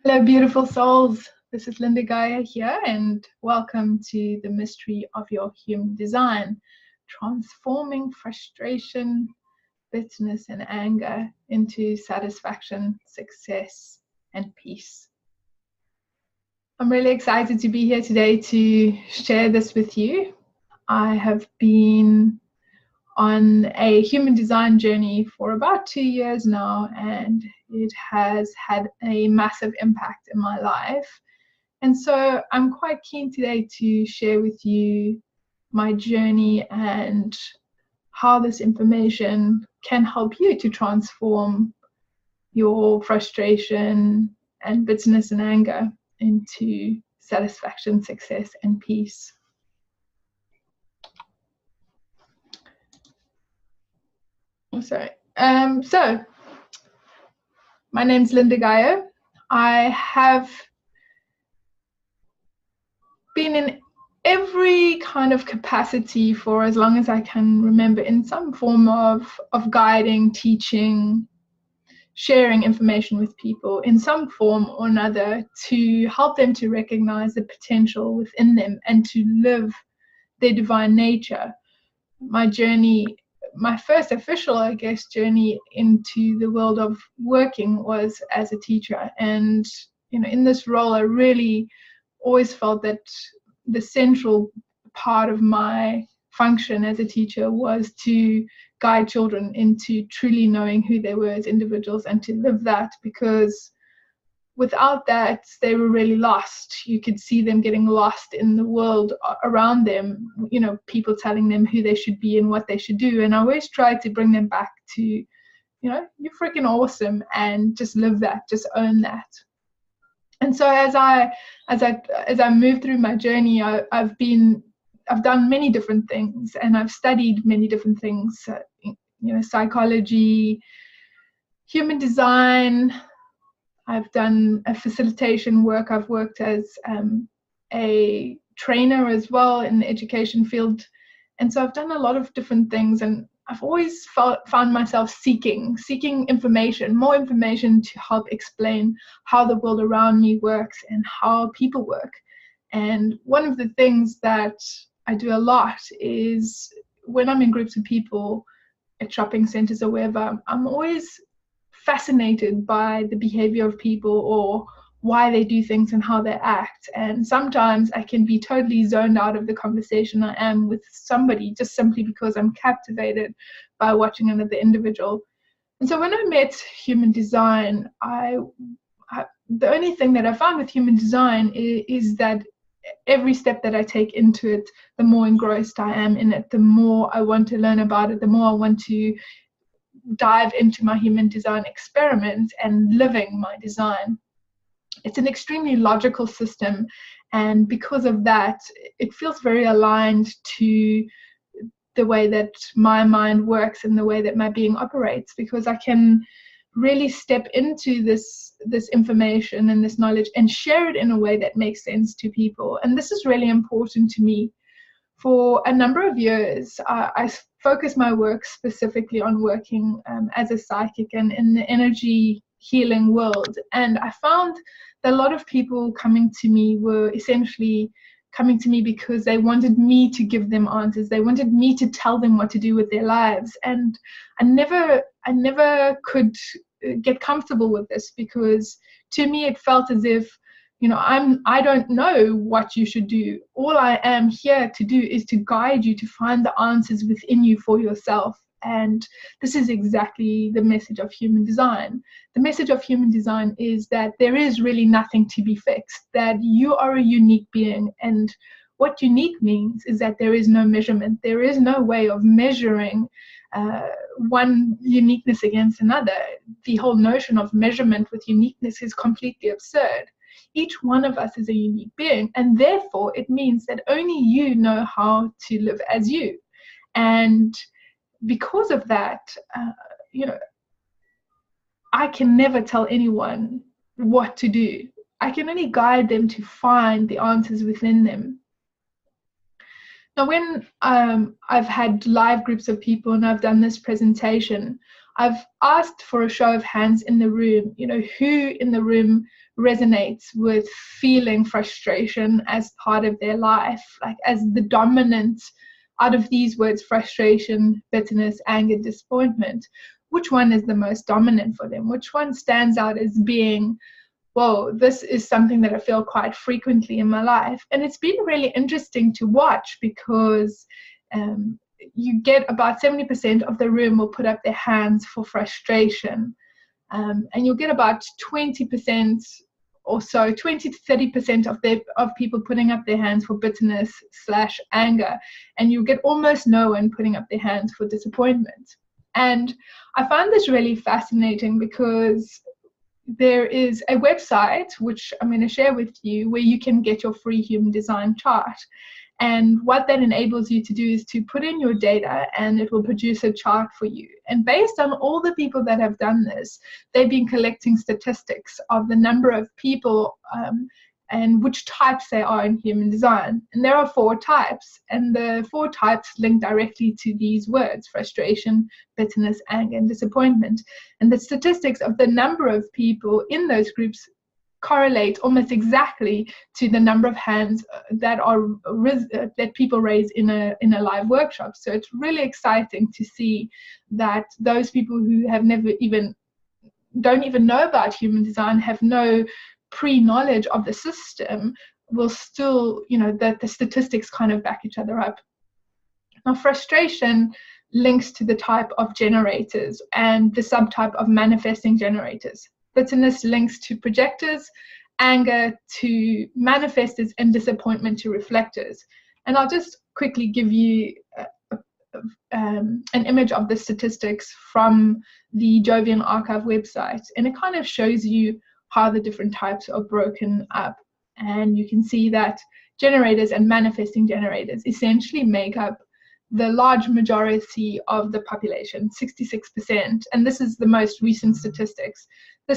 Hello, beautiful souls. This is Lynda Gaiao here, and welcome to the mystery of your human design, transforming frustration, bitterness, and anger into satisfaction, success, and peace. I'm really excited to be here today to share this with you. I have been on a human design journey for about 2 years now, and it has had a massive impact in my life. And so I'm quite keen today to share with you my journey and how this information can help you to transform your frustration and bitterness and anger into satisfaction, success, and peace. Sorry. So my name's Lynda Gaiao. I have been in every kind of capacity for as long as I can remember, in some form of guiding, teaching, sharing information with people in some form or another to help them to recognize the potential within them and to live their divine nature. My journey, my first official, I guess, journey into the world of working was as a teacher. And, in this role, I really always felt that the central part of my function as a teacher was to guide children into truly knowing who they were as individuals and to live that, because without that, they were really lost. You could see them getting lost in the world around them, people telling them who they should be and what they should do. And I always tried to bring them back to, you're freaking awesome, and just live that, just own that. And so as I move through my journey, I've done many different things, and I've studied many different things, psychology, human design. I've done a facilitation work. I've worked as a trainer as well in the education field. And so I've done a lot of different things, and I've always found myself seeking information, more information to help explain how the world around me works and how people work. And one of the things that I do a lot is when I'm in groups of people at shopping centers or wherever, I'm always fascinated by the behavior of people or why they do things and how they act. And sometimes I can be totally zoned out of the conversation I am with somebody just simply because I'm captivated by watching another individual. And so when I met human design, the only thing that I found with human design is that every step that I take into it, the more engrossed I am in it, the more I want to learn about it, the more I want to dive into my human design experiment and living my design. It's an extremely logical system, and because of that, it feels very aligned to the way that my mind works and the way that my being operates, because I can really step into this information and this knowledge and share it in a way that makes sense to people. And this is really important to me. For a number of years, I focused my work specifically on working as a psychic and in the energy healing world. And I found that a lot of people coming to me were essentially coming to me because they wanted me to give them answers. They wanted me to tell them what to do with their lives. And I never could get comfortable with this, because to me it felt as if, I don't know what you should do. All I am here to do is to guide you to find the answers within you for yourself. And this is exactly the message of human design. The message of human design is that there is really nothing to be fixed, that you are a unique being. And what unique means is that there is no measurement. There is no way of measuring one uniqueness against another. The whole notion of measurement with uniqueness is completely absurd. Each one of us is a unique being, and therefore it means that only you know how to live as you. And because of that, I can never tell anyone what to do. I can only guide them to find the answers within them. Now, when I've had live groups of people and I've done this presentation, I've asked for a show of hands in the room, who in the room resonates with feeling frustration as part of their life, like as the dominant out of these words: frustration, bitterness, anger, disappointment. Which one is the most dominant for them? Which one stands out as being, whoa, this is something that I feel quite frequently in my life? And it's been really interesting to watch, because you get about 70% of the room will put up their hands for frustration, and you'll get about 20% or so, 20 to 30% of people putting up their hands for bitterness / anger, and you get almost no one putting up their hands for disappointment. And I find this really fascinating, because there is a website which I'm going to share with you where you can get your free human design chart. And what that enables you to do is to put in your data, and it will produce a chart for you. And based on all the people that have done this, they've been collecting statistics of the number of people and which types they are in human design. And there are 4 types, and the 4 types link directly to these words: frustration, bitterness, anger, and disappointment. And the statistics of the number of people in those groups correlate almost exactly to the number of hands that people raise in a live workshop. So it's really exciting to see that those people who have don't even know about human design, have no pre-knowledge of the system, will still, that the statistics kind of back each other up. Now, frustration links to the type of generators and the subtype of manifesting generators. Bitterness links to projectors, anger to manifestors, and disappointment to reflectors. And I'll just quickly give you an image of the statistics from the Jovian Archive website, and it kind of shows you how the different types are broken up. And you can see that generators and manifesting generators essentially make up the large majority of the population, 66%, and this is the most recent statistics. The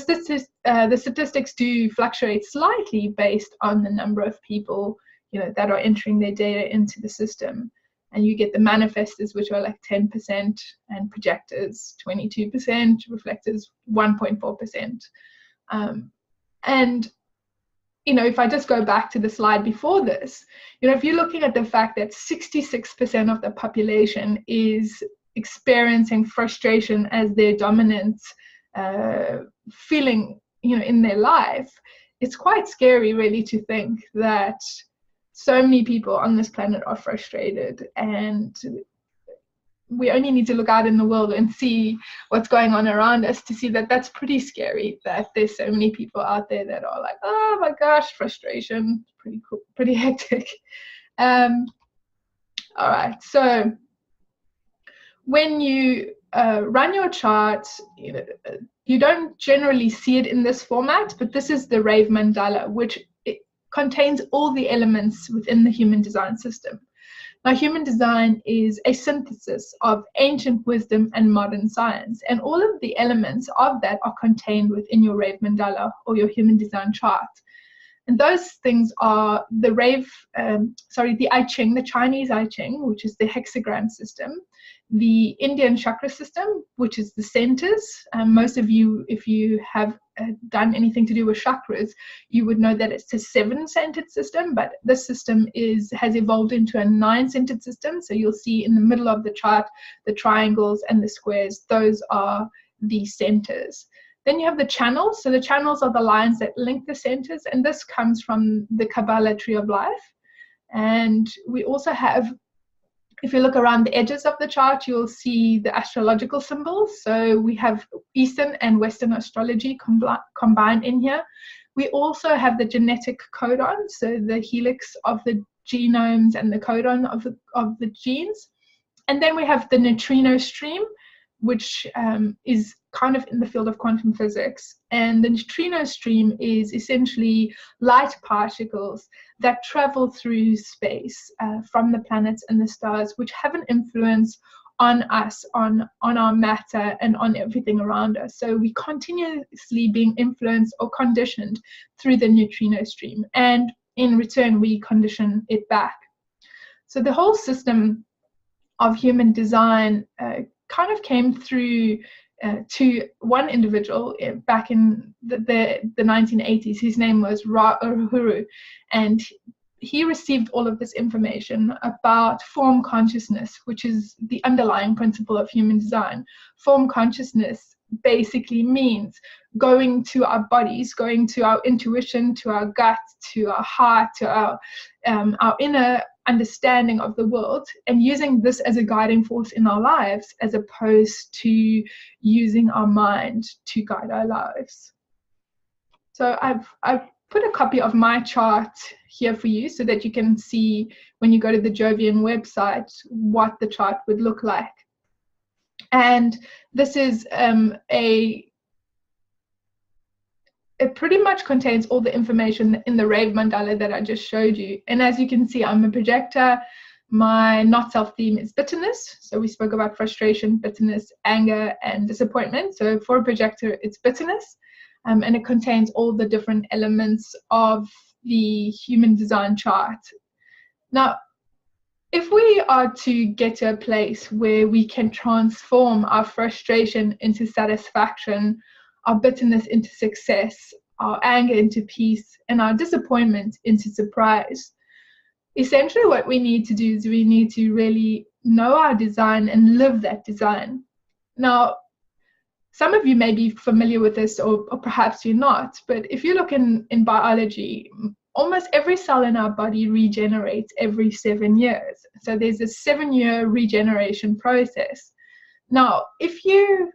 statistics do fluctuate slightly based on the number of people, that are entering their data into the system. And you get the manifestors, which are like 10%, and projectors 22%, reflectors 1.4%. And if I just go back to the slide before this, if you're looking at the fact that 66% of the population is experiencing frustration as their dominant feeling, in their life, it's quite scary really to think that so many people on this planet are frustrated. And we only need to look out in the world and see what's going on around us to see that that's pretty scary, that there's so many people out there that are like, oh my gosh, frustration, pretty cool, pretty hectic. All right, so when you run your chart, you don't generally see it in this format, but this is the Rave Mandala, which it contains all the elements within the human design system. Now, human design is a synthesis of ancient wisdom and modern science, and all of the elements of that are contained within your Rave Mandala or your human design chart. And those things are the I Ching, the Chinese I Ching, which is the hexagram system, the Indian chakra system, which is the centers. Most of you, if you have done anything to do with chakras, you would know that it's a 7-centered system, but this system has evolved into a 9-centered system. So you'll see in the middle of the chart, the triangles and the squares, those are the centers. Then you have the channels. So the channels are the lines that link the centers, and this comes from the Kabbalah tree of life. And we also have, if you look around the edges of the chart, you'll see the astrological symbols. So we have Eastern and Western astrology combined in here. We also have the genetic codon, so the helix of the genomes and the codon of the genes. And then we have the neutrino stream, which is kind of in the field of quantum physics. And the neutrino stream is essentially light particles that travel through space from the planets and the stars, which have an influence on us, on our matter, and on everything around us. So we continuously being influenced or conditioned through the neutrino stream, and in return we condition it back. So the whole system of human design kind of came through to one individual back in the 1980s. His name was Uhuru, and he received all of this information about form consciousness, which is the underlying principle of human design. Form consciousness basically means going to our bodies, going to our intuition, to our gut, to our heart, to our inner understanding of the world, and using this as a guiding force in our lives, as opposed to using our mind to guide our lives. So I've put a copy of my chart here for you so that you can see when you go to the Jovian website what the chart would look like. And this is it pretty much contains all the information in the Rave Mandala that I just showed you. And as you can see, I'm a projector. My not self theme is bitterness. So we spoke about frustration, bitterness, anger, and disappointment. So for a projector, it's bitterness. And it contains all the different elements of the human design chart. Now, if we are to get to a place where we can transform our frustration into satisfaction, our bitterness into success, our anger into peace, and our disappointment into surprise, essentially what we need to do is we need to really know our design and live that design. Now, some of you may be familiar with this, or perhaps you're not, but if you look in biology, almost every cell in our body regenerates every 7 years. So there's a 7-year regeneration process. Now, if you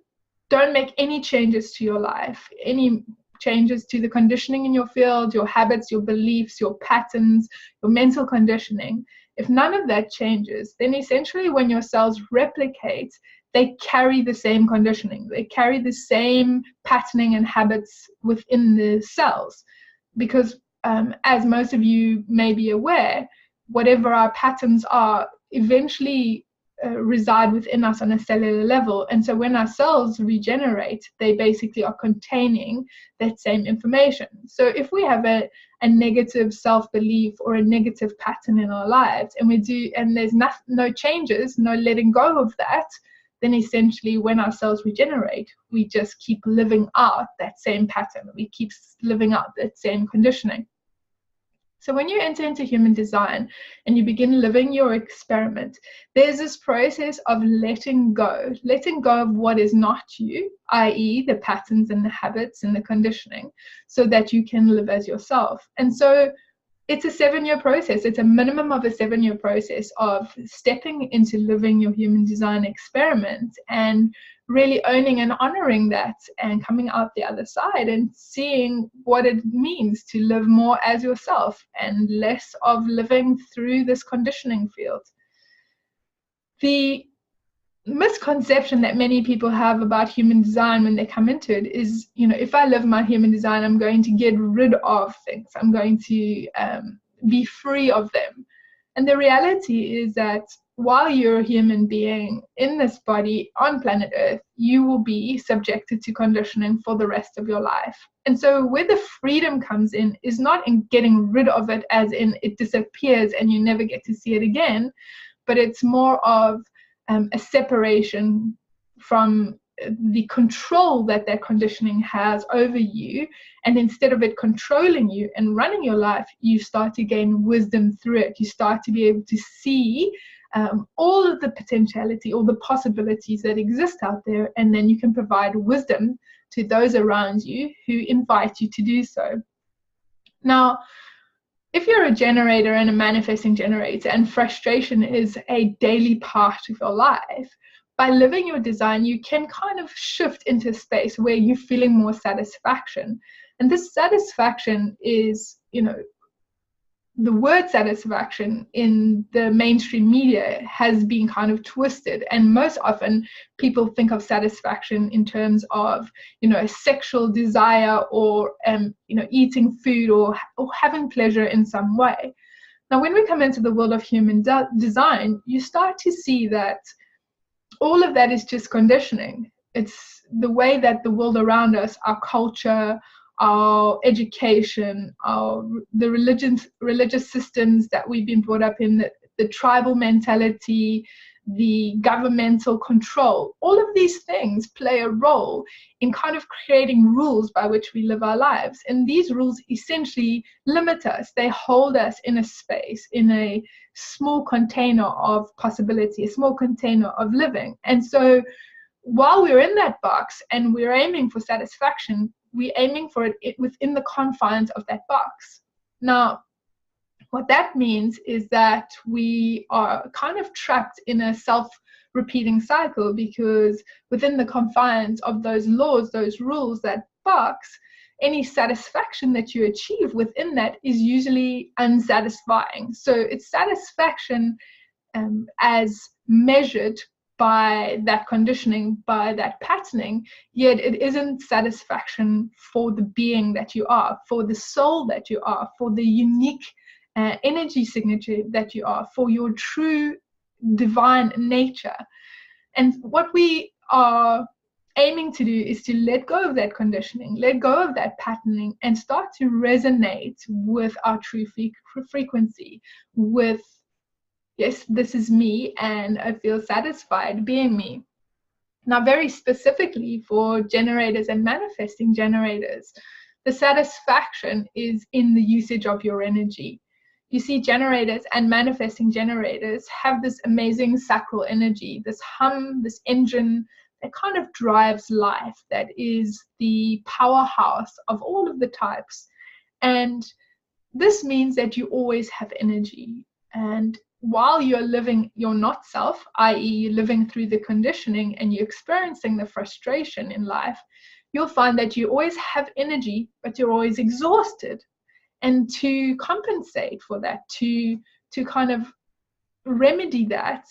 don't make any changes to your life, any changes to the conditioning in your field, your habits, your beliefs, your patterns, your mental conditioning, if none of that changes, then essentially when your cells replicate, they carry the same conditioning. They carry the same patterning and habits within the cells. Because as most of you may be aware, whatever our patterns are eventually reside within us on a cellular level. And so when our cells regenerate, they basically are containing that same information. So if we have a negative self-belief or a negative pattern in our lives, and there's no changes, no letting go of that, then essentially when our cells regenerate, we just keep living out that same pattern. We keep living out that same conditioning. So when you enter into human design and you begin living your experiment, there's this process of letting go of what is not you, i.e. the patterns and the habits and the conditioning, so that you can live as yourself. And so it's a 7-year process. It's a minimum of a 7-year process of stepping into living your human design experiment and really owning and honoring that and coming out the other side and seeing what it means to live more as yourself and less of living through this conditioning field. The misconception that many people have about human design when they come into it is, if I live my human design, I'm going to get rid of things. I'm going to be free of them. And the reality is that while you're a human being in this body on planet Earth, you will be subjected to conditioning for the rest of your life. And so where the freedom comes in is not in getting rid of it as in it disappears and you never get to see it again, but it's more of a separation from the control that conditioning has over you. And instead of it controlling you and running your life, you start to gain wisdom through it. You start to be able to see all of the potentiality, all the possibilities that exist out there, and then you can provide wisdom to those around you who invite you to do so. Now, if you're a generator and a manifesting generator and frustration is a daily part of your life, by living your design, you can kind of shift into a space where you're feeling more satisfaction. And this satisfaction is, the word satisfaction in the mainstream media has been kind of twisted. And most often people think of satisfaction in terms of, a sexual desire or, eating food or having pleasure in some way. Now, when we come into the world of human design, you start to see that all of that is just conditioning. It's the way that the world around us, our culture, our education, the religious systems that we've been brought up in, the tribal mentality, the governmental control. All of these things play a role in kind of creating rules by which we live our lives. And these rules essentially limit us. They hold us in a space, in a small container of possibility, a small container of living. And so while we're in that box and we're aiming for satisfaction, we're aiming for it within the confines of that box. Now, what that means is that we are kind of trapped in a self-repeating cycle, because within the confines of those laws, those rules, that box, any satisfaction that you achieve within that is usually unsatisfying. So it's satisfaction as measured by that conditioning, by that patterning, yet it isn't satisfaction for the being that you are, for the soul that you are, for the unique energy signature that you are, for your true divine nature. And what we are aiming to do is to let go of that conditioning, let go of that patterning, and start to resonate with our true frequency, with, yes, this is me and I feel satisfied being me. Now, very specifically for generators and manifesting generators, the satisfaction is in the usage of your energy. You see, generators and manifesting generators have this amazing sacral energy, this hum, this engine that kind of drives life, that is the powerhouse of all of the types. And this means that you always have energy. And while you're living your not self, i.e. you're living through the conditioning and you're experiencing the frustration in life, you'll find that you always have energy, but you're always exhausted. And to compensate for that, to kind of remedy that,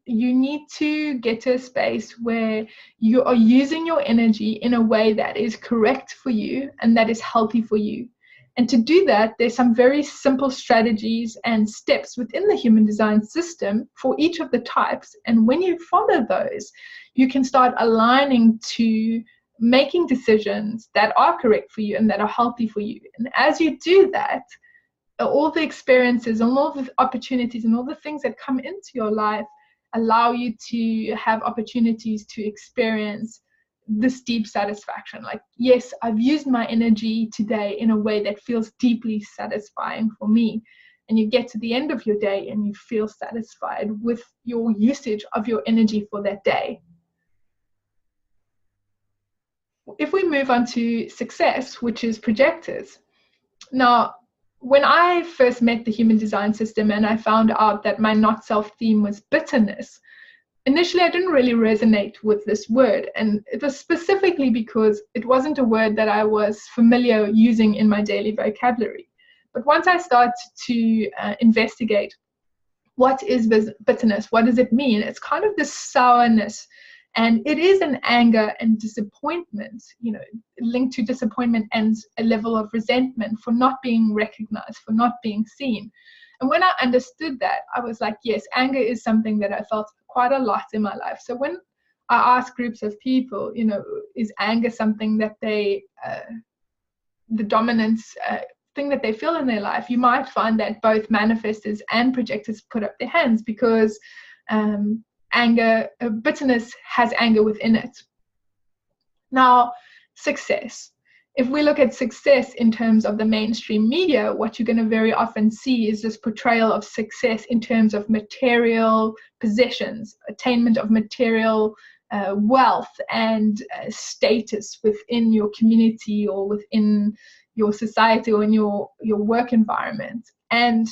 you need to get to a space where you are using your energy in a way that is correct for you and that is healthy for you. And to do that, there's some very simple strategies and steps within the human design system for each of the types. And when you follow those, you can start aligning to making decisions that are correct for you and that are healthy for you. And as you do that, all the experiences and all the opportunities and all the things that come into your life allow you to have opportunities to experience this deep satisfaction. Like, yes, I've used my energy today in a way that feels deeply satisfying for me. And you get to the end of your day and you feel satisfied with your usage of your energy for that day. If we move on to success, which is projectors. Now, when I first met the human design system and I found out that my not self theme was bitterness, initially I didn't really resonate with this word. And it was specifically because it wasn't a word that I was familiar using in my daily vocabulary. But once I started to investigate what is bitterness, what does it mean? It's kind of this sourness. And it is an anger and disappointment, linked to disappointment and a level of resentment for not being recognized, for not being seen. And when I understood that, I was like, yes, anger is something that I felt quite a lot in my life. So when I ask groups of people, is anger something that the dominant thing that they feel in their life, you might find that both manifestors and projectors put up their hands, because bitterness has anger within it. Now, success. If we look at success in terms of the mainstream media, what you're going to very often see is this portrayal of success in terms of material possessions, attainment of material wealth and status within your community or within your society or in your work environment. And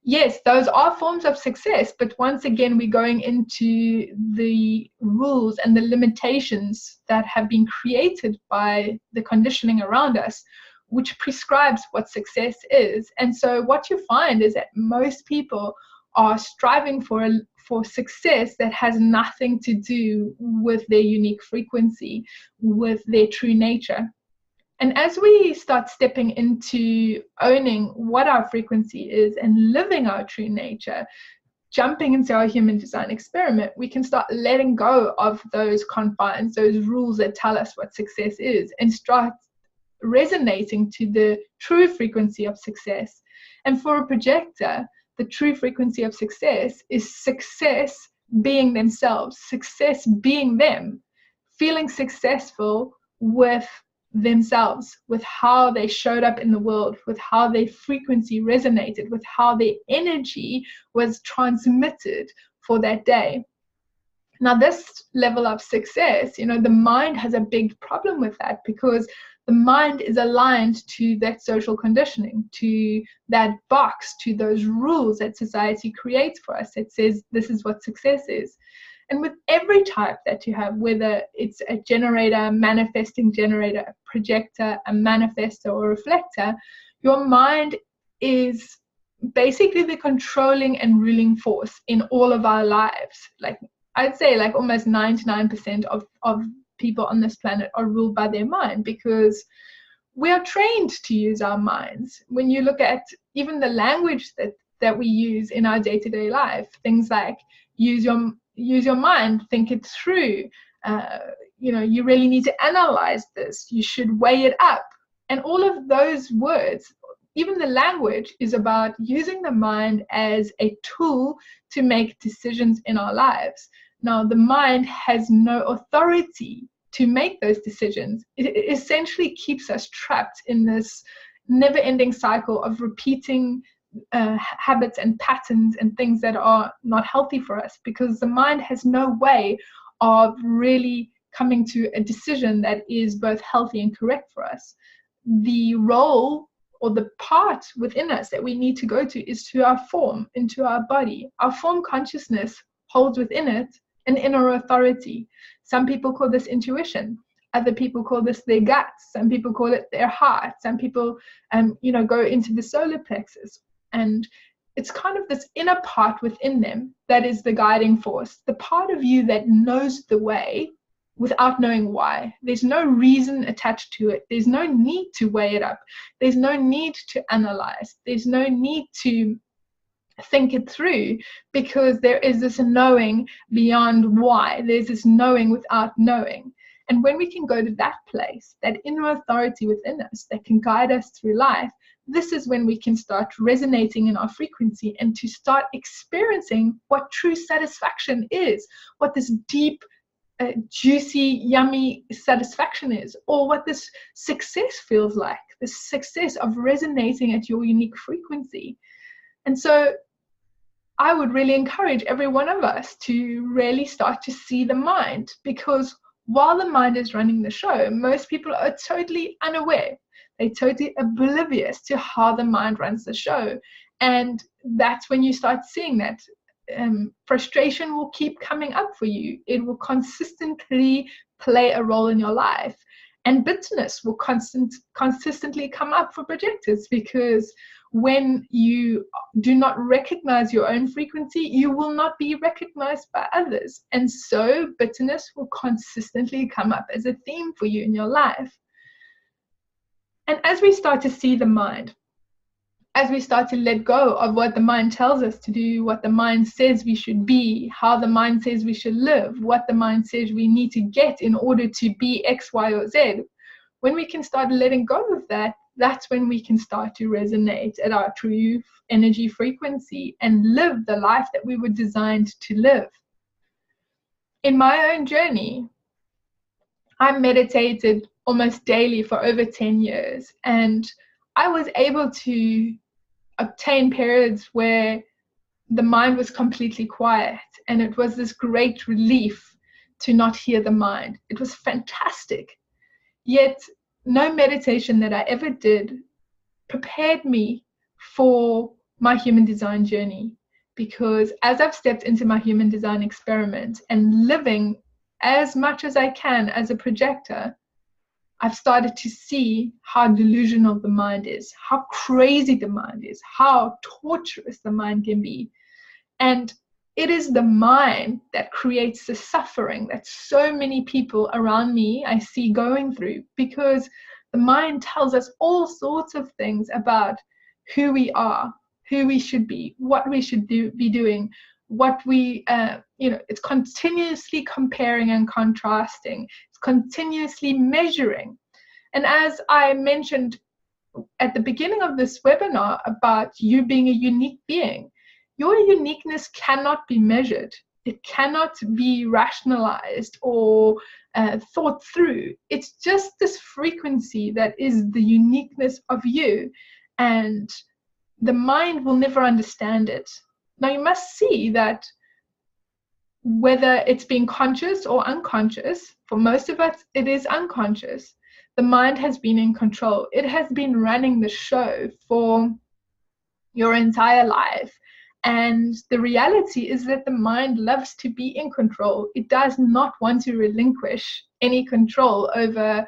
yes, those are forms of success, but once again, we're going into the rules and the limitations that have been created by the conditioning around us, which prescribes what success is. And so what you find is that most people are striving for success that has nothing to do with their unique frequency, with their true nature. And as we start stepping into owning what our frequency is and living our true nature, jumping into our human design experiment, we can start letting go of those confines, those rules that tell us what success is, and start resonating to the true frequency of success. And for a projector, the true frequency of success is success being themselves, success being them, feeling successful with themselves, with how they showed up in the world, with how their frequency resonated, with how their energy was transmitted for that day. Now, this level of success, the mind has a big problem with that, because the mind is aligned to that social conditioning, to that box, to those rules that society creates for us. It says this is what success is. And with every type that you have, whether it's a generator, manifesting generator, a projector, a manifestor, or reflector, your mind is basically the controlling and ruling force in all of our lives. Like, I'd say like almost 99% of people on this planet are ruled by their mind, because we are trained to use our minds. When you look at even the language that we use in our day-to-day life, things like use your mind, think it through, you really need to analyze this, you should weigh it up. And all of those words, even the language, is about using the mind as a tool to make decisions in our lives. Now, the mind has no authority to make those decisions. It essentially keeps us trapped in this never-ending cycle of repeating habits and patterns and things that are not healthy for us, because the mind has no way of really coming to a decision that is both healthy and correct for us. The role or the part within us that we need to go to is to our form, into our body. Our form consciousness holds within it an inner authority. Some people call this intuition. Other people call this their guts. Some people call it their heart. Some people, go into the solar plexus. And it's kind of this inner part within them that is the guiding force, the part of you that knows the way without knowing why. There's no reason attached to it. There's no need to weigh it up. There's no need to analyze. There's no need to think it through, because there is this knowing beyond why. There's this knowing without knowing. And when we can go to that place, that inner authority within us that can guide us through life, this is when we can start resonating in our frequency and to start experiencing what true satisfaction is, what this deep, juicy, yummy satisfaction is, or what this success feels like, the success of resonating at your unique frequency. And so I would really encourage every one of us to really start to see the mind, because while the mind is running the show, most people are totally unaware. They're totally oblivious to how the mind runs the show. And that's when you start seeing that frustration will keep coming up for you. It will consistently play a role in your life. And bitterness will consistently come up for projectors, because when you do not recognize your own frequency, you will not be recognized by others. And so bitterness will consistently come up as a theme for you in your life. And as we start to see the mind, as we start to let go of what the mind tells us to do, what the mind says we should be, how the mind says we should live, what the mind says we need to get in order to be X, Y, or Z, when we can start letting go of that, that's when we can start to resonate at our true energy frequency and live the life that we were designed to live. In my own journey, I meditated almost daily for over 10 years, and I was able to obtain periods where the mind was completely quiet, and it was this great relief to not hear the mind. It was fantastic. Yet no meditation that I ever did prepared me for my human design journey, because as I've stepped into my human design experiment and living as much as I can as a projector, I've started to see how delusional the mind is, how crazy the mind is, how torturous the mind can be. And it is the mind that creates the suffering that so many people around me I see going through, because the mind tells us all sorts of things about who we are, who we should be, what we should be doing, what we, it's continuously comparing and contrasting. It's continuously measuring. And as I mentioned at the beginning of this webinar about you being a unique being, your uniqueness cannot be measured. It cannot be rationalized or thought through. It's just this frequency that is the uniqueness of you, and the mind will never understand it. Now, you must see that whether it's being conscious or unconscious, for most of us, it is unconscious. The mind has been in control. It has been running the show for your entire life. And the reality is that the mind loves to be in control. It does not want to relinquish any control over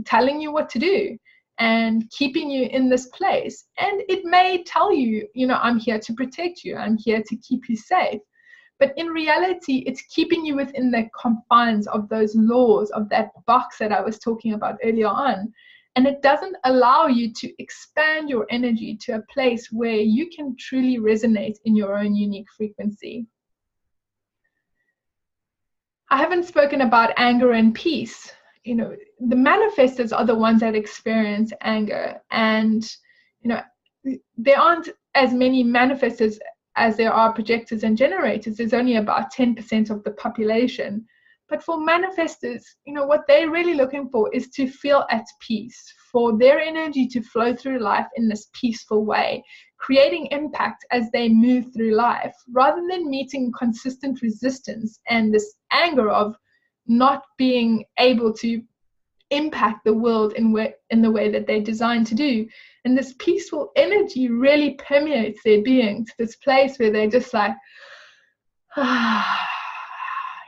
telling you what to do and keeping you in this place. And it may tell you, I'm here to protect you. I'm here to keep you safe. But in reality, it's keeping you within the confines of those laws, of that box that I was talking about earlier on. And it doesn't allow you to expand your energy to a place where you can truly resonate in your own unique frequency. I haven't spoken about anger and peace. The manifestors are the ones that experience anger. And, there aren't as many manifestors as there are projectors and generators. There's only about 10% of the population. But for manifestors, what they're really looking for is to feel at peace, for their energy to flow through life in this peaceful way, creating impact as they move through life, rather than meeting consistent resistance and this anger of not being able to impact the world in the way that they're designed to do. And this peaceful energy really permeates their being to this place where they're just like,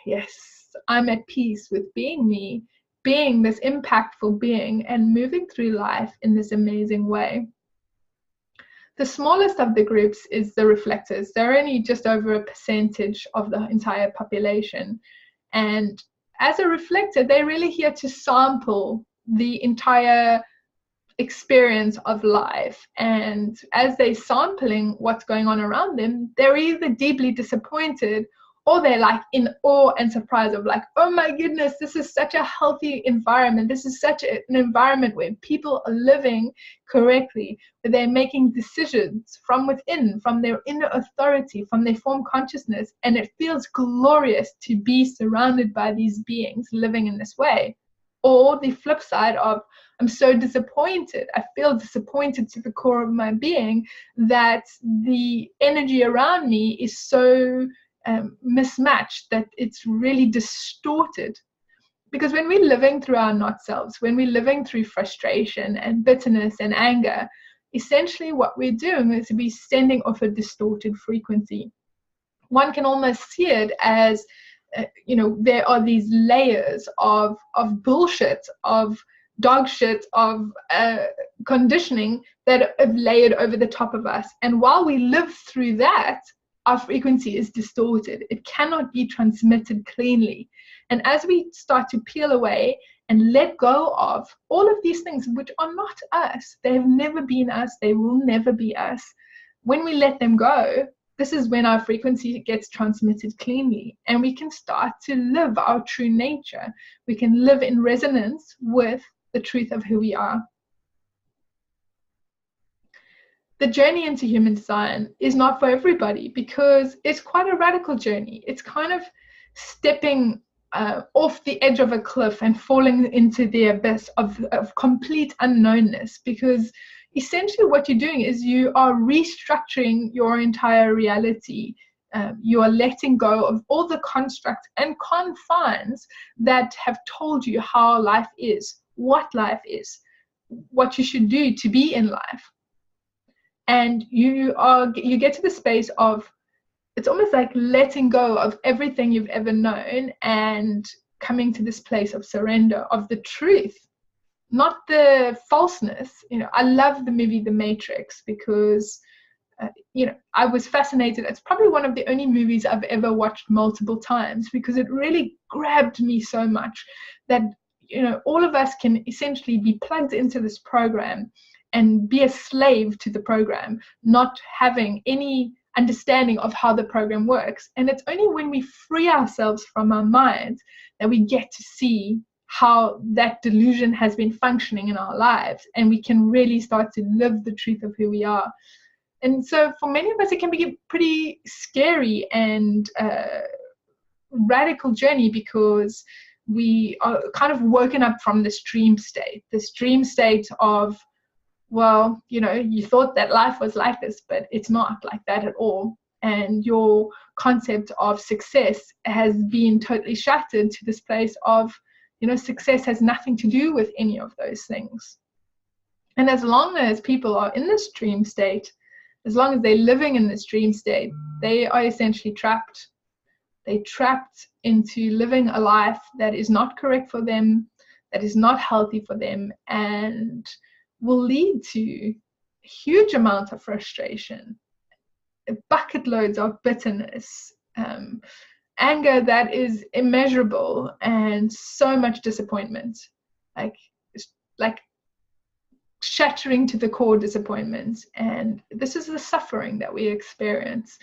yes, I'm at peace with being me, being this impactful being, and moving through life in this amazing way. The smallest of the groups is the reflectors. They're only just over a percentage of the entire population. And as a reflector, they're really here to sample the entire experience of life. And as they're sampling what's going on around them, they're either deeply disappointed or they're like in awe and surprise of like, oh my goodness, this is such a healthy environment. This is such an environment where people are living correctly, where they're making decisions from within, from their inner authority, from their form consciousness. And it feels glorious to be surrounded by these beings living in this way. Or the flip side of, I'm so disappointed. I feel disappointed to the core of my being that the energy around me is so mismatched, that it's really distorted. Because when we're living through our not selves, when we're living through frustration and bitterness and anger, essentially what we're doing is we're sending off a distorted frequency. One can almost see it as, there are these layers of bullshit, of dog shit, of conditioning that have layered over the top of us. And while we live through that, our frequency is distorted. It cannot be transmitted cleanly. And as we start to peel away and let go of all of these things which are not us, they have never been us, they will never be us. When we let them go, this is when our frequency gets transmitted cleanly, and we can start to live our true nature. We can live in resonance with the truth of who we are. The journey into human design is not for everybody, because it's quite a radical journey. It's kind of stepping off the edge of a cliff and falling into the abyss of complete unknownness, because essentially what you're doing is you are restructuring your entire reality. You are letting go of all the constructs and confines that have told you how life is, what you should do to be in life. And you get to the space of, it's almost like letting go of everything you've ever known and coming to this place of surrender, of the truth, not the falseness. I love the movie The Matrix because, I was fascinated. It's probably one of the only movies I've ever watched multiple times, because it really grabbed me so much that, all of us can essentially be plugged into this program and be a slave to the program, not having any understanding of how the program works. And it's only when we free ourselves from our minds that we get to see how that delusion has been functioning in our lives, and we can really start to live the truth of who we are. And so for many of us, it can be pretty scary and radical journey, because we are kind of woken up from this dream state of, well, you thought that life was like this, but it's not like that at all. And your concept of success has been totally shattered to this place of, success has nothing to do with any of those things. And as long as people are in this dream state, as long as they're living in this dream state, they are essentially trapped. They're trapped into living a life that is not correct for them, that is not healthy for them, and will lead to huge amounts of frustration, bucket loads of bitterness, anger that is immeasurable, and so much disappointment, like shattering to the core disappointment. And this is the suffering that we experience.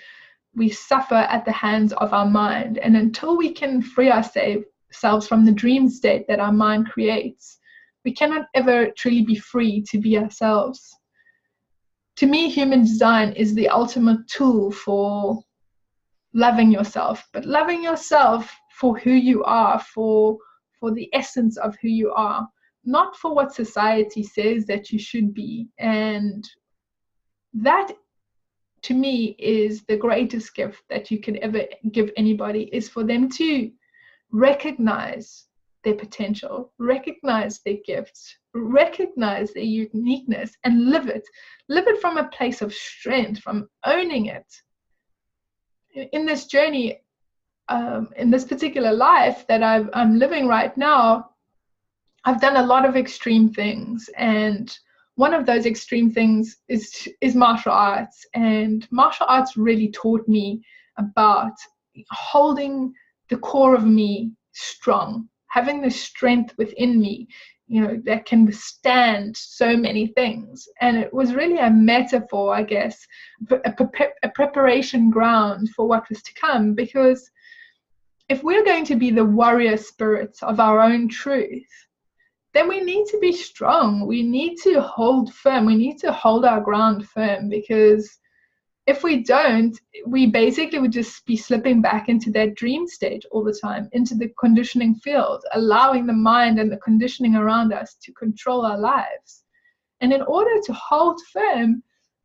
We suffer at the hands of our mind, and until we can free ourselves from the dream state that our mind creates, we cannot ever truly be free to be ourselves. To me, human design is the ultimate tool for loving yourself, but loving yourself for who you are, for the essence of who you are, not for what society says that you should be. And that, to me, is the greatest gift that you can ever give anybody, is for them to recognize their potential, recognize their gifts, recognize their uniqueness, and live it from a place of strength, from owning it. In this journey, in this particular life that I'm living right now, I've done a lot of extreme things, and one of those extreme things is martial arts. And martial arts really taught me about holding the core of me strong, having the strength within me, that can withstand so many things. And it was really a metaphor, I guess, a preparation ground for what was to come. Because if we're going to be the warrior spirits of our own truth, then we need to be strong. We need to hold firm. We need to hold our ground firm, because if we don't, we basically would just be slipping back into that dream state all the time, into the conditioning field, allowing the mind and the conditioning around us to control our lives. And in order to hold firm,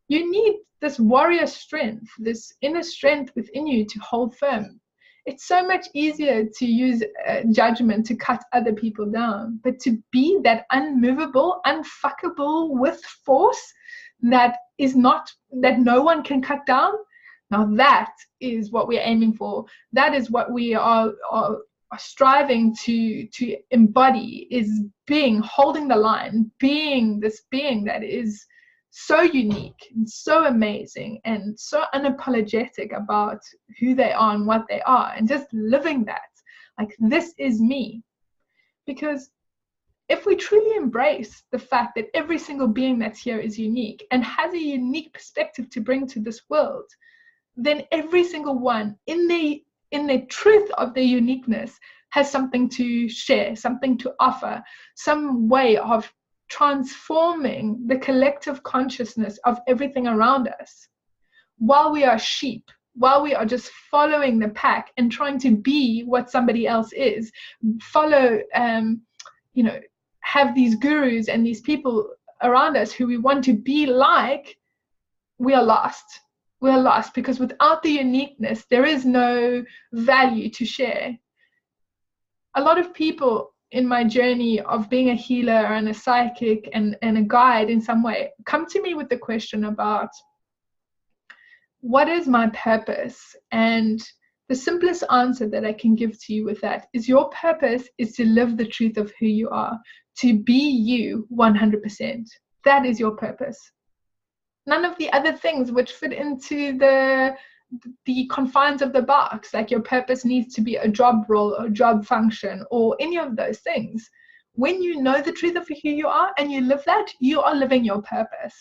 you need this warrior strength, this inner strength within you to hold firm. It's so much easier to use judgment to cut other people down, but to be that unmovable, unfuckable with force that no one can cut down. Now that is what we're aiming for. That is what we are striving to embody, is holding the line, being this being that is so unique and so amazing and so unapologetic about who they are and what they are, and just living that, like, this is me. Because if we truly embrace the fact that every single being that's here is unique and has a unique perspective to bring to this world, then every single one in the truth of their uniqueness has something to share, something to offer, some way of transforming the collective consciousness of everything around us. While we are sheep, while we are just following the pack and trying to be what somebody else is, have these gurus and these people around us who we want to be like, we are lost. We are lost, because without the uniqueness, there is no value to share. A lot of people in my journey of being a healer and a psychic and a guide in some way come to me with the question about, what is my purpose? And the simplest answer that I can give to you with that is, your purpose is to live the truth of who you are, to be you 100%. That is your purpose. None of the other things which fit into the confines of the box, like your purpose needs to be a job role or job function or any of those things. When you know the truth of who you are and you live that, you are living your purpose.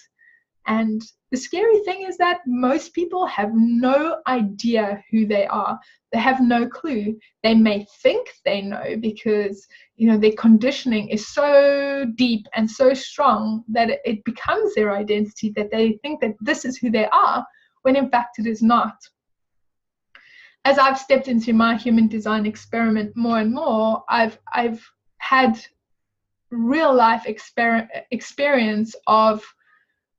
And the scary thing is that most people have no idea who they are. They have no clue. They may think they know, because their conditioning is so deep and so strong that it becomes their identity, that they think that this is who they are, when in fact it is not. as I've stepped into my human design experiment more and more, I've had real life experience of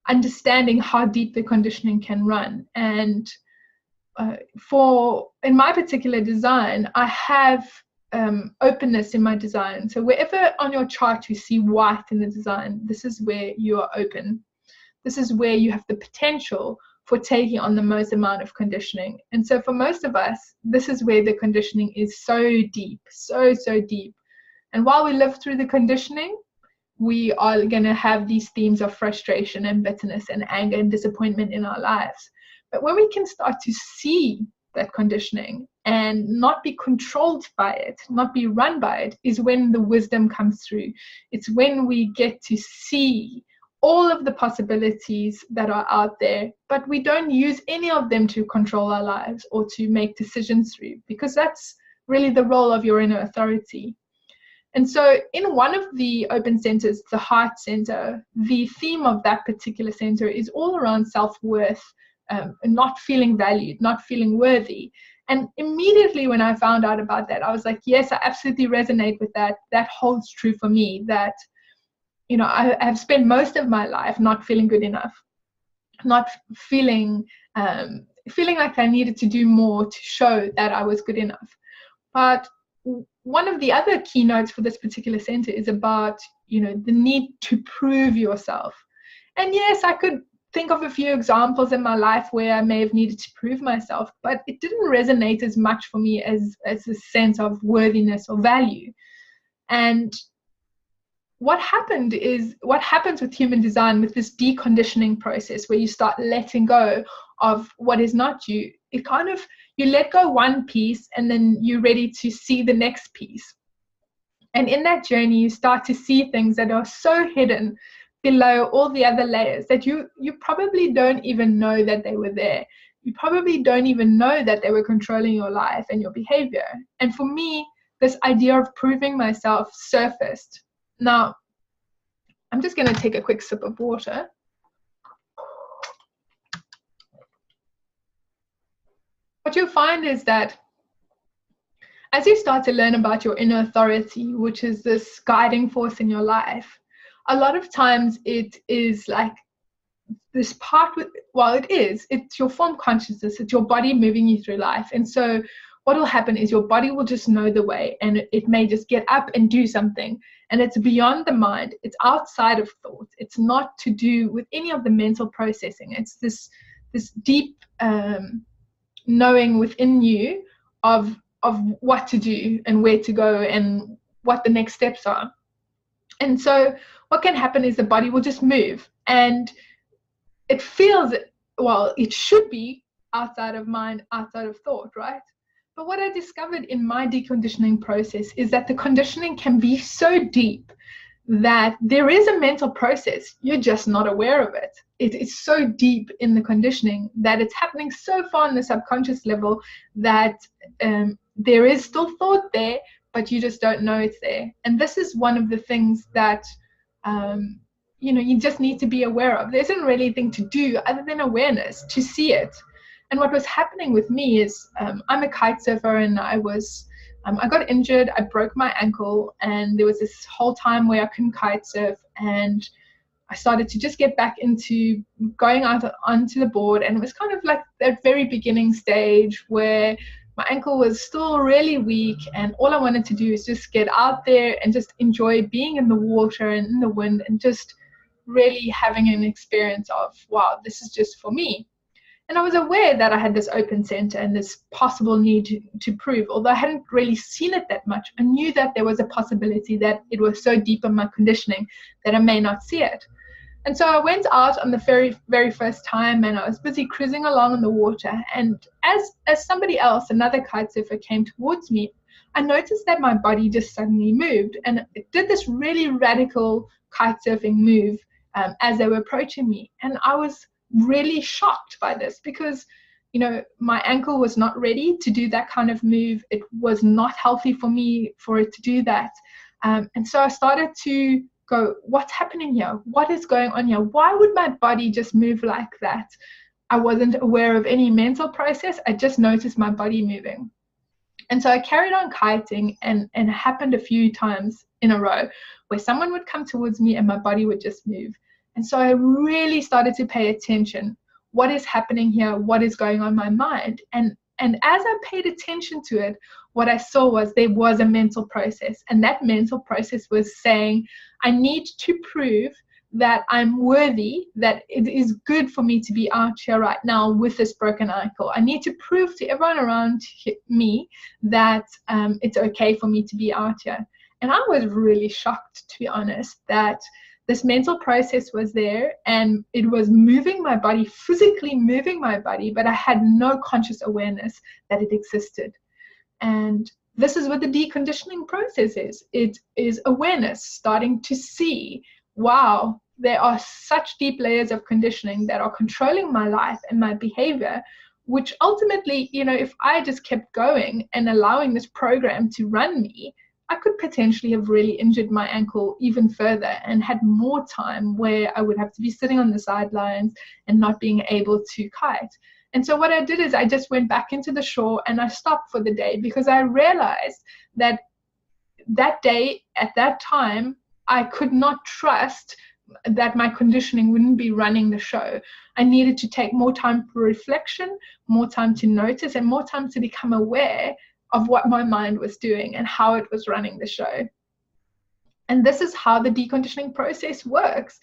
understanding how deep the conditioning can run. And in my particular design, I have openness in my design. So wherever on your chart you see white in the design, this is where you are open. This is where you have the potential for taking on the most amount of conditioning. And so for most of us, this is where the conditioning is so deep, so deep. And while we live through the conditioning, we are going to have these themes of frustration and bitterness and anger and disappointment in our lives. But when we can start to see that conditioning and not be controlled by it, not be run by it, is when the wisdom comes through. It's when we get to see all of the possibilities that are out there, but we don't use any of them to control our lives or to make decisions through, because that's really the role of your inner authority. And so in one of the open centers, the heart center, the theme of that particular center is all around self-worth, not feeling valued, not feeling worthy. And immediately when I found out about that, I was like, yes, I absolutely resonate with that. That holds true for me, that, you know, I have spent most of my life not feeling good enough, not feeling like I needed to do more to show that I was good enough. But one of the other keynotes for this particular center is about, you know, the need to prove yourself. And yes, I could think of a few examples in my life where I may have needed to prove myself, but it didn't resonate as much for me as a sense of worthiness or value. And what happens with human design, with this deconditioning process where you start letting go of what is not you, it kind of, you let go one piece and then you're ready to see the next piece. And in that journey, you start to see things that are so hidden below all the other layers that you probably don't even know that they were there. You probably don't even know that they were controlling your life and your behavior. And for me, this idea of proving myself surfaced. Now, I'm just going to take a quick sip of water. What you'll find is that as you start to learn about your inner authority, which is this guiding force in your life, a lot of times it is like this part with, well, it's your form consciousness, it's your body moving you through life. And so what will happen is your body will just know the way, and it may just get up and do something. And it's beyond the mind, it's outside of thought. It's not to do with any of the mental processing. It's this deep knowing within you of what to do and where to go and what the next steps are. And so what can happen is the body will just move, and it feels, well, it should be outside of mind, outside of thought, right? But what I discovered in my deconditioning process is that the conditioning can be so deep that there is a mental process. You're just not aware of it. It is so deep in the conditioning that it's happening so far on the subconscious level that there is still thought there, but you just don't know it's there. And this is one of the things that you just need to be aware of. There isn't really anything to do other than awareness to see it. And what was happening with me is I'm a kite surfer, and I got injured. I broke my ankle, and there was this whole time where I couldn't kite surf, and I started to just get back into going out onto the board. And it was kind of like that very beginning stage where my ankle was still really weak, and all I wanted to do is just get out there and just enjoy being in the water and in the wind, and just really having an experience of, wow, this is just for me. And I was aware that I had this open center and this possible need to prove. Although I hadn't really seen it that much, I knew that there was a possibility that it was so deep in my conditioning that I may not see it. And so I went out on the very, very first time, and I was busy cruising along in the water. And as somebody else, another kite surfer, came towards me, I noticed that my body just suddenly moved. And it did this really radical kite surfing move as they were approaching me. And I was really shocked by this because, my ankle was not ready to do that kind of move. It was not healthy for me for it to do that. And so I started to go, what's happening here? What is going on here? Why would my body just move like that? I wasn't aware of any mental process. I just noticed my body moving. And so I carried on kiting, and it happened a few times in a row where someone would come towards me and my body would just move. And so I really started to pay attention. What is happening here? What is going on in my mind? And as I paid attention to it, what I saw was there was a mental process. And that mental process was saying, I need to prove that I'm worthy, that it is good for me to be out here right now with this broken ankle. I need to prove to everyone around me that it's okay for me to be out here. And I was really shocked, to be honest, that this mental process was there and it was moving my body, physically moving my body, but I had no conscious awareness that it existed. And this is what the deconditioning process is. It is awareness, starting to see, wow, there are such deep layers of conditioning that are controlling my life and my behavior, which ultimately, if I just kept going and allowing this program to run me, I could potentially have really injured my ankle even further and had more time where I would have to be sitting on the sidelines and not being able to kite. And so what I did is I just went back into the shore and I stopped for the day, because I realized that that day, at that time, I could not trust that my conditioning wouldn't be running the show. I needed to take more time for reflection, more time to notice, and more time to become aware of what my mind was doing and how it was running the show. And this is how the deconditioning process works.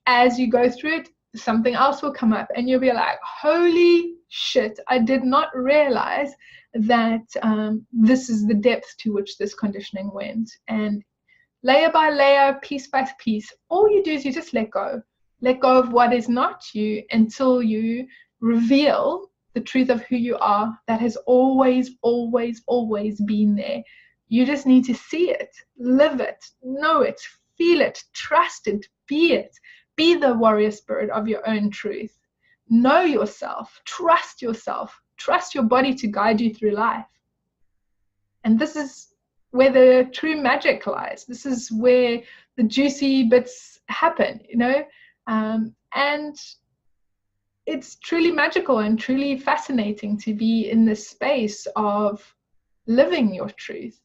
As you go through it, something else will come up and you'll be like, holy shit, I did not realize that this is the depth to which this conditioning went. And layer by layer, piece by piece, all you do is you just let go. Let go of what is not you until you reveal the truth of who you are that has always, always, always been there. You just need to see it, live it, know it, feel it, trust it, be it. Be the warrior spirit of your own truth. Know yourself, trust your body to guide you through life. And this is where the true magic lies. This is where the juicy bits happen, and it's truly magical and truly fascinating to be in this space of living your truth,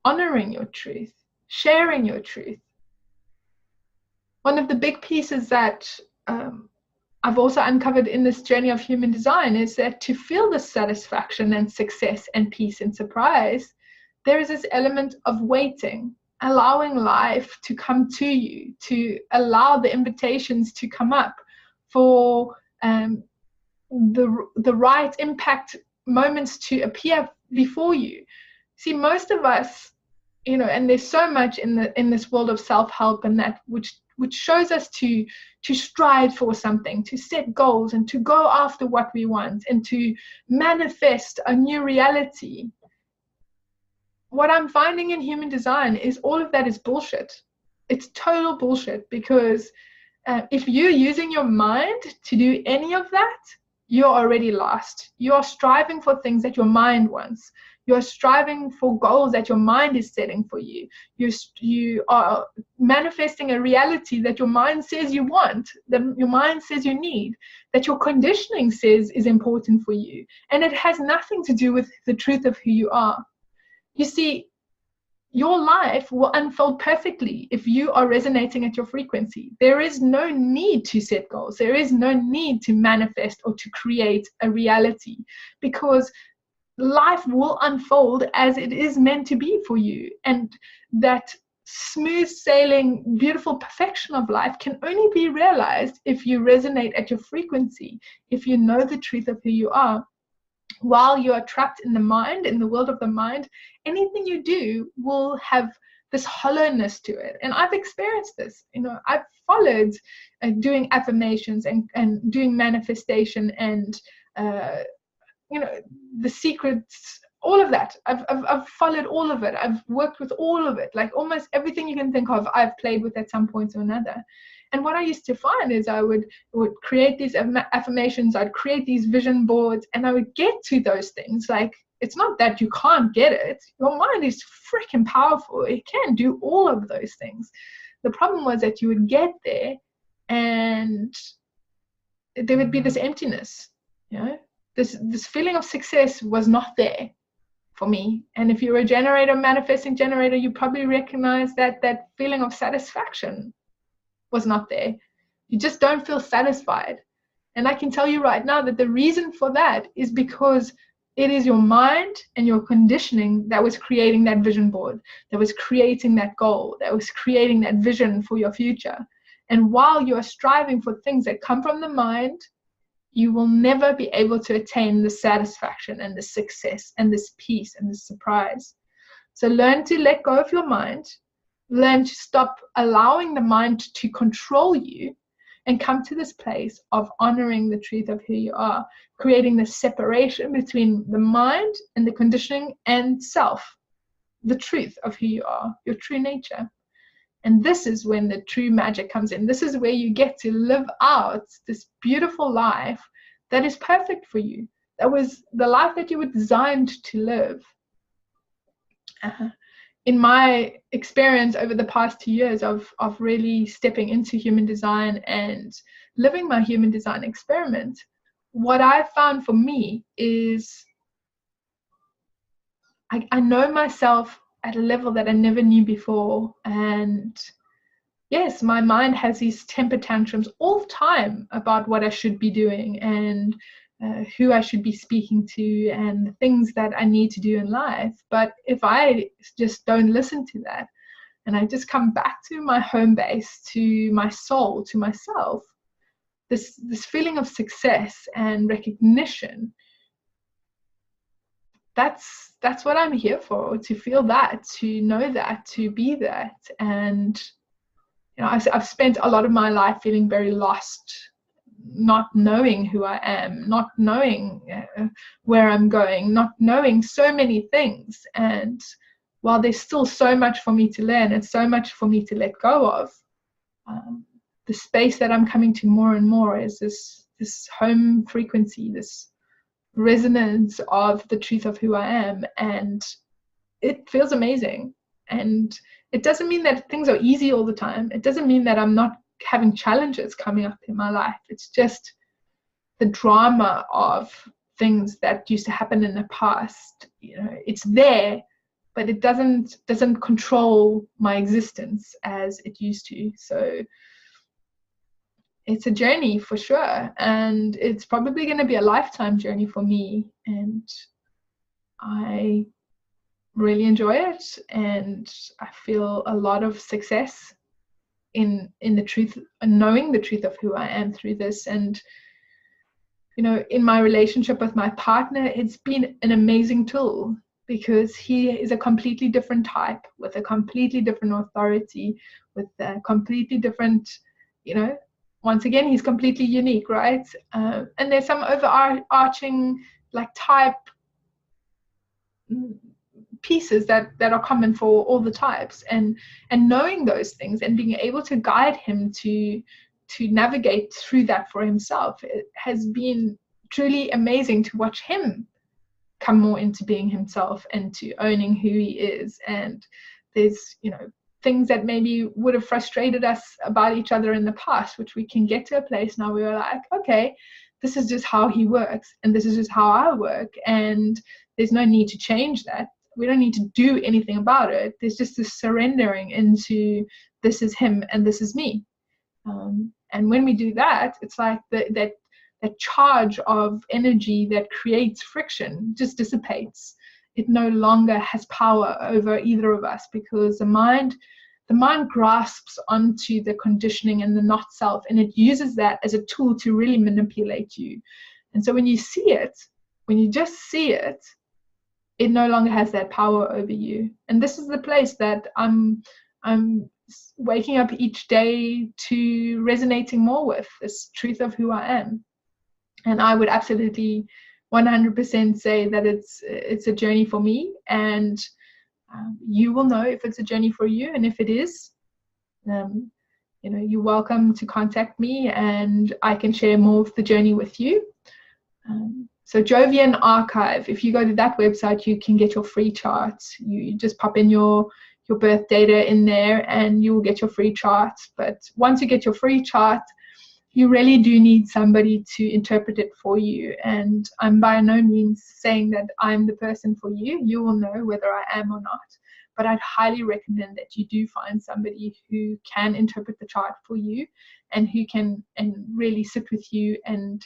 honoring your truth, sharing your truth. One of the big pieces that I've also uncovered in this journey of human design is that to feel the satisfaction and success and peace and surprise, there is this element of waiting, allowing life to come to you, to allow the invitations to come up for the right impact moments to appear before you. See, most of us, and there's so much in this world of self-help and that which shows us to strive for something, to set goals and to go after what we want and to manifest a new reality. What I'm finding in human design is all of that is bullshit. It's total bullshit, because if you're using your mind to do any of that, you're already lost. You are striving for things that your mind wants. You're striving for goals that your mind is setting for you. You are manifesting a reality that your mind says you want, that your mind says you need, that your conditioning says is important for you. And it has nothing to do with the truth of who you are. You see, your life will unfold perfectly if you are resonating at your frequency. There is no need to set goals. There is no need to manifest or to create a reality, because life will unfold as it is meant to be for you. And that smooth sailing, beautiful perfection of life can only be realized if you resonate at your frequency, if you know the truth of who you are. While you are trapped in the mind, in the world of the mind, anything you do will have this hollowness to it. And I've experienced this. I've followed doing affirmations and doing manifestation and the secrets, all of that. I've followed all of it. I've worked with all of it. Like almost everything you can think of, I've played with at some point or another. And what I used to find is I would create these affirmations, I'd create these vision boards, and I would get to those things. Like, it's not that you can't get it. Your mind is freaking powerful. It can do all of those things. The problem was that you would get there and there would be this emptiness, you know. This feeling of success was not there for me. And if you're a generator, manifesting generator, you probably recognize that that feeling of satisfaction was not there. You just don't feel satisfied. And I can tell you right now that the reason for that is because it is your mind and your conditioning that was creating that vision board, that was creating that goal, that was creating that vision for your future. And while you are striving for things that come from the mind, you will never be able to attain the satisfaction and the success and this peace and this surprise. So learn to let go of your mind, learn to stop allowing the mind to control you, and come to this place of honoring the truth of who you are, creating the separation between the mind and the conditioning and self, the truth of who you are, your true nature. And this is when the true magic comes in. This is where you get to live out this beautiful life that is perfect for you. That was the life that you were designed to live. In my experience over the past 2 years of really stepping into human design and living my human design experiment, what I found for me is I know myself at a level that I never knew before. And yes, my mind has these temper tantrums all the time about what I should be doing and who I should be speaking to and the things that I need to do in life. But if I just don't listen to that and I just come back to my home base, to my soul, to myself, this feeling of success and recognition, that's what I'm here for, to feel that, to know that, to be that. And you know, I've spent a lot of my life feeling very lost, not knowing who I am, not knowing where I'm going, not knowing so many things. And while there's still so much for me to learn and so much for me to let go of, the space that I'm coming to more and more is this home frequency, this resonance of the truth of who I am. And it feels amazing. And it doesn't mean that things are easy all the time. It doesn't mean that I'm not having challenges coming up in my life. It's just the drama of things that used to happen in the past. You know, it's there, but it doesn't control my existence as it used to. So it's a journey for sure, and it's probably going to be a lifetime journey for me. And I really enjoy it, and I feel a lot of success in the truth, knowing the truth of who I am through this. And you know, in my relationship with my partner, it's been an amazing tool, because he is a completely different type with a completely different authority, with a completely different, you know, once again, he's completely unique, right? And there's some overarching like type pieces that are common for all the types, and knowing those things and being able to guide him to navigate through that for himself, it has been truly amazing to watch him come more into being himself and to owning who he is. And there's, you know, things that maybe would have frustrated us about each other in the past, which we can get to a place now where we're like, okay, this is just how he works and this is just how I work, and there's no need to change that. We don't need to do anything about it. There's just this surrendering into this is him and this is me. And when we do that, it's like that charge of energy that creates friction just dissipates. It no longer has power over either of us, because the mind grasps onto the conditioning and the not self, and it uses that as a tool to really manipulate you. And so when you see it, when you just see it, it no longer has that power over you. And this is the place that I'm waking up each day to resonating more with, this truth of who I am. And I would absolutely 100% say that it's a journey for me, and you will know if it's a journey for you. And if it is, you know, you're welcome to contact me and I can share more of the journey with you. So Jovian Archive, if you go to that website, you can get your free chart. You just pop in your birth data in there and you will get your free chart. But once you get your free chart, you really do need somebody to interpret it for you. And I'm by no means saying that I'm the person for you. You will know whether I am or not. But I'd highly recommend that you do find somebody who can interpret the chart for you, and who can really sit with you and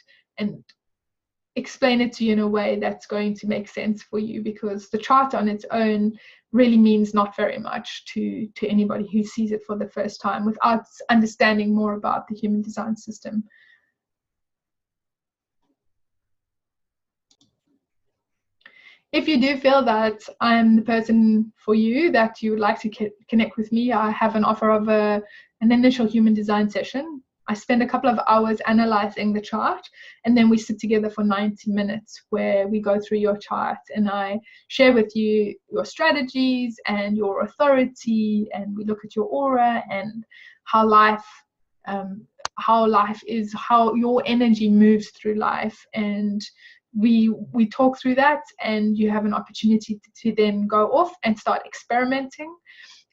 explain it to you in a way that's going to make sense for you, because the chart on its own really means not very much to anybody who sees it for the first time without understanding more about the human design system. If you do feel that I'm the person for you, that you would like to connect with me, I have an offer of an initial human design session. I spend a couple of hours analyzing the chart, and then we sit together for 90 minutes where we go through your chart and I share with you your strategies and your authority, and we look at your aura and how life is, how your energy moves through life. And we talk through that, and you have an opportunity to then go off and start experimenting.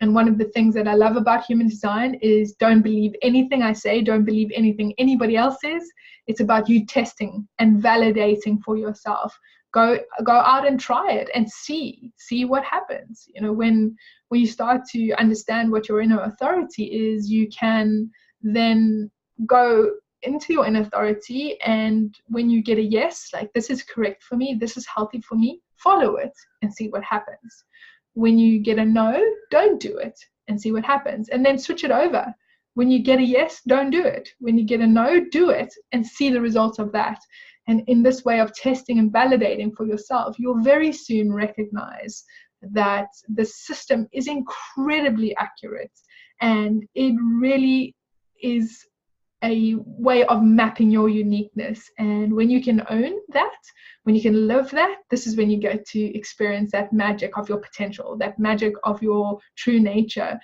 And one of the things that I love about human design is, don't believe anything I say, don't believe anything anybody else says. It's about you testing and validating for yourself. Go out and try it and see what happens. You know, when you start to understand what your inner authority is, you can then go into your inner authority, and when you get a yes, like, this is correct for me, this is healthy for me, follow it and see what happens. When you get a no, don't do it and see what happens, and then switch it over. When you get a yes, don't do it. When you get a no, do it and see the results of that. And in this way of testing and validating for yourself, you'll very soon recognize that the system is incredibly accurate, and it really is a way of mapping your uniqueness. And when you can own that, when you can live that, this is when you get to experience that magic of your potential, that magic of your true nature,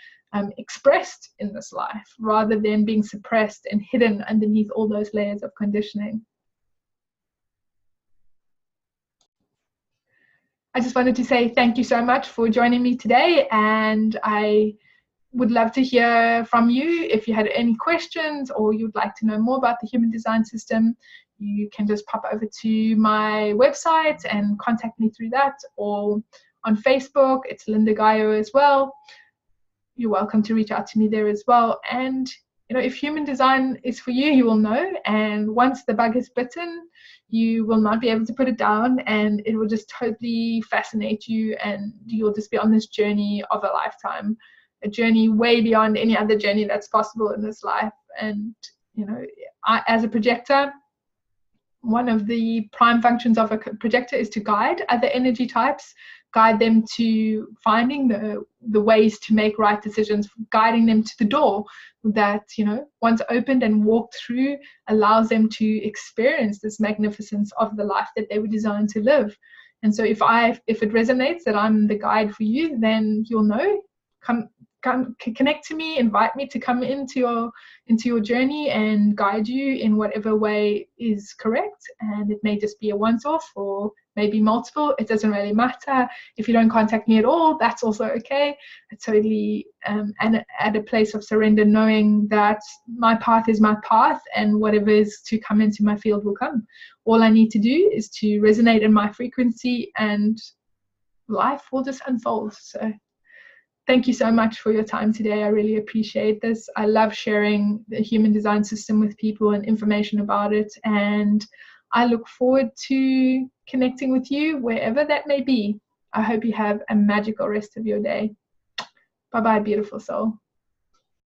expressed in this life, rather than being suppressed and hidden underneath all those layers of conditioning. I just wanted to say thank you so much for joining me today, and I would love to hear from you. If you had any questions or you'd like to know more about the human design system, you can just pop over to my website and contact me through that, or on Facebook, it's Lynda Gaiao as well. You're welcome to reach out to me there as well. And you know, if human design is for you, you will know. And once the bug is bitten, you will not be able to put it down, and it will just totally fascinate you, and you'll just be on this journey of a lifetime. A journey way beyond any other journey that's possible in this life. And you know, as a projector, one of the prime functions of a projector is to guide other energy types, guide them to finding the ways to make right decisions, guiding them to the door that, you know, once opened and walked through, allows them to experience this magnificence of the life that they were designed to live. And so if it resonates that I'm the guide for you, then you'll know. Come connect to me, invite me to come into your journey and guide you in whatever way is correct. And it may just be a once-off or maybe multiple. It doesn't really matter. If you don't contact me at all, that's also okay. It's totally at a place of surrender, knowing that my path is my path, and whatever is to come into my field will come. All I need to do is to resonate in my frequency, and life will just unfold. So thank you so much for your time today. I really appreciate this. I love sharing the human design system with people and information about it. And I look forward to connecting with you wherever that may be. I hope you have a magical rest of your day. Bye-bye, beautiful soul.